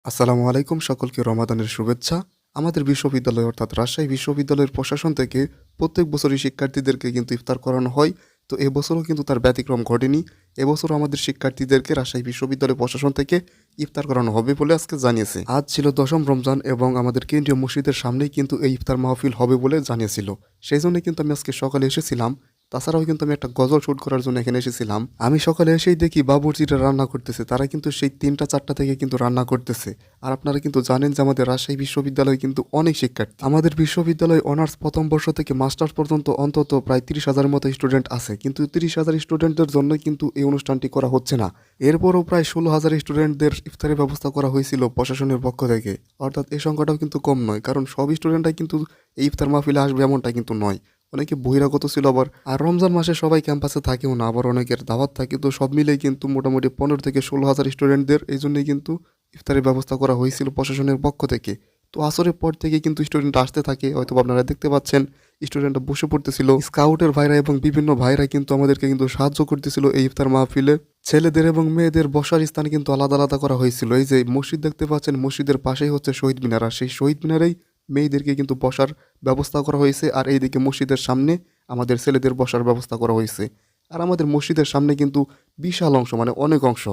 আসসালামু আলাইকুম, সকলকে রমাদানের শুভেচ্ছা। আমাদের বিশ্ববিদ্যালয় অর্থাৎ রাজশাহী বিশ্ববিদ্যালয়ের প্রশাসন থেকে প্রত্যেক বছরই শিক্ষার্থীদেরকে কিন্তু ইফতার করানো হয়। তো এবছরও কিন্তু তার ব্যতিক্রম ঘটেনি। এবছরও আমাদের শিক্ষার্থীদেরকে রাজশাহী বিশ্ববিদ্যালয় প্রশাসন থেকে ইফতার করানো হবে বলে আজকে জানিয়েছে। আজ ছিল ১০ম রমজান এবং আমাদের কেন্দ্রীয় মসজিদের সামনেই কিন্তু এই ইফতার মাহফিল হবে বলে জানিয়েছিল। সেই জন্য কিন্তু আমি আজকে সকালে এসেছিলাম। তাছাড়াও কিন্তু আমি একটা গজল শুট করার জন্য এখানে এসেছিলাম। আমি সকালে এসেই দেখি বাবুর্চিরা রান্না করতেছে। তারা কিন্তু সেই ৩টা ৪টা থেকে কিন্তু রান্না করতেছে। আর আপনারা কিন্তু জানেন যে আমাদের রাজশাহী বিশ্ববিদ্যালয়ে কিন্তু অনেক শিক্ষার্থী। আমাদের বিশ্ববিদ্যালয়ে অনার্স প্রথম বর্ষ থেকে মাস্টার্স পর্যন্ত অন্তত প্রায় ৩০,০০০-এর মতো স্টুডেন্ট আছে। কিন্তু ৩০,০০০ স্টুডেন্টদের জন্যই কিন্তু এই অনুষ্ঠানটি করা হচ্ছে না। এরপরও প্রায় ১৬,০০০ স্টুডেন্টদের ইফতারের ব্যবস্থা করা হয়েছিল প্রশাসনের পক্ষ থেকে। অর্থাৎ এই সংখ্যাটাও কিন্তু কম নয়। কারণ সব স্টুডেন্টরাই কিন্তু এই ইফতার মাহফিলে আসবে এমনটা কিন্তু নয়। অনেকে বহিরাগত ছিল আবার। আর রমজান মাসে সবাই ক্যাম্পাসে থাকেও না, আবার অনেকের দাওয়াত থাকে। তো সব মিলেই কিন্তু মোটামুটি ১৫ থেকে ১৬,০০০ স্টুডেন্টদের এই জন্যই কিন্তু ইফতারের ব্যবস্থা করা হয়েছিল প্রশাসনের পক্ষ থেকে। তো আসরের পর থেকে কিন্তু স্টুডেন্ট আসতে থাকে, হয়তো আপনারা দেখতে পাচ্ছেন স্টুডেন্টরা বসে পড়তেছিল। স্কাউটের ভাইরা এবং বিভিন্ন ভাইরা কিন্তু আমাদেরকে কিন্তু সাহায্য করতেছিল এই ইফতার মাহফিলে। ছেলেদের এবং মেয়েদের বসার স্থান কিন্তু আলাদা আলাদা করা হয়েছিল। এই যে মসজিদ দেখতে পাচ্ছেন, মসজিদের পাশেই হচ্ছে শহীদ মিনার, আর সেই শহীদ মিনারেই মেয়েদেরকে কিন্তু বসার ব্যবস্থা করা হয়েছে। আর এইদিকে মসজিদের সামনে আমাদের ছেলেদের বসার ব্যবস্থা করা হয়েছে। আর আমাদের মসজিদের সামনে কিন্তু বিশাল অংশ, মানে অনেক অংশ,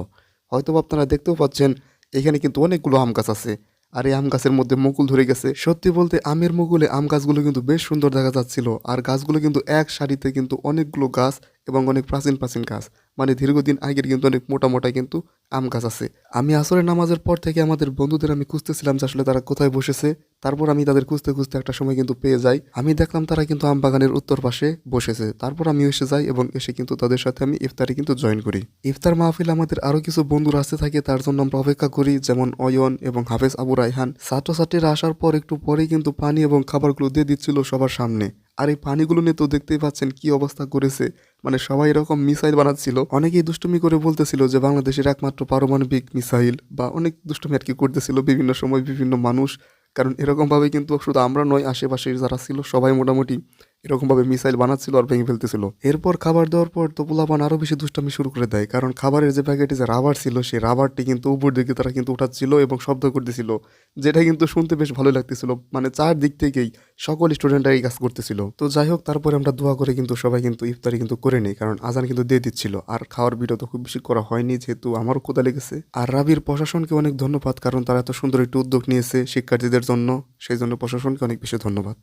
হয়তো আপনারা দেখতেও পাচ্ছেন, এখানে কিন্তু অনেকগুলো আম গাছ আছে। আর এই আম গাছের মধ্যে মুকুল ধরে গেছে। সত্যি বলতে আমের মুকুলে আম গাছগুলো কিন্তু বেশ সুন্দর দেখা যাচ্ছিল। আর গাছগুলো কিন্তু এক সারিতে কিন্তু অনেকগুলো গাছ এবং অনেক প্রাচীন প্রাচীন গাছ, মানে দীর্ঘদিন আগের কিন্তু অনেক মোটা মোটা কিন্তু আম গাছ আছে। আমি আসরের নামাজের পর থেকে আমাদের বন্ধুদের আমি খুঁজতেছিলাম যে আসলে তারা কোথায় বসেছে। তারপর আমি তাদের খুঁজতে খুঁজতে একটা সময় কিন্তু পেয়ে যাই। আমি দেখলাম তারা কিন্তু আম বাগানের উত্তর পাশে বসেছে। তারপর আমি এসে যাই এবং এসে কিন্তু তাদের সাথে আমি ইফতারে কিন্তু জয়েন করি। ইফতার মাহফিল আমাদের আরো কিছু বন্ধুরা আসতে থাকে, তার জন্য আমরা অপেক্ষা করি, যেমন অয়ন এবং হাফেজ আবু রায়হান। ছাত্রছাত্রীরা আসার পর একটু পরেই কিন্তু পানি এবং খাবারগুলো দিয়ে দিচ্ছিল সবার সামনে। আর এই পানিগুলো নিয়ে তো দেখতেই পাচ্ছেন কি অবস্থা করেছে, মানে সবাই এরকম মিসাইল বানাচ্ছিল। অনেকেই দুষ্টুমি করে বলতেছিল যে বাংলাদেশের একমাত্র পারমাণবিক মিসাইল, বা অনেক দুষ্টুমি আর কি করতেছিল বিভিন্ন সময় বিভিন্ন মানুষ। কারণ এরকমভাবে কিন্তু শুধু আমরা নয়, আশেপাশের যারা ছিল সবাই মোটামুটি এরকমভাবে মিসাইল বানাচ্ছিল আর ভেঙে ফেলতেছিল। এরপর খাবার দেওয়ার পর তো পোলাপান আরও বেশি দুষ্টামি শুরু করে দেয়, কারণ খাবারের যে প্যাকেটে যে রাবার ছিল সেই রাবারটি কিন্তু উপর দিকে তারা কিন্তু উঠাচ্ছিল এবং শব্দ করতেছিল, যেটা কিন্তু শুনতে বেশ ভালো লাগতেছিল। মানে চারদিক থেকেই সকল স্টুডেন্টরা এই কাজ করতেছিল। তো যাই হোক, তারপরে আমরা দোয়া করে কিন্তু সবাই কিন্তু ইফতারি কিন্তু করে নিই, কারণ আজান কিন্তু দিয়ে দিচ্ছিল। আর খাওয়ার ভিডিও তো খুব বেশি করা হয়নি, যেহেতু আমারও ক্ষুধা লেগেছে। আর রাবির প্রশাসনকে অনেক ধন্যবাদ, কারণ তারা এত সুন্দর একটি উদ্যোগ নিয়েছে শিক্ষার্থীদের জন্য। সেই জন্য প্রশাসনকে অনেক বেশি ধন্যবাদ।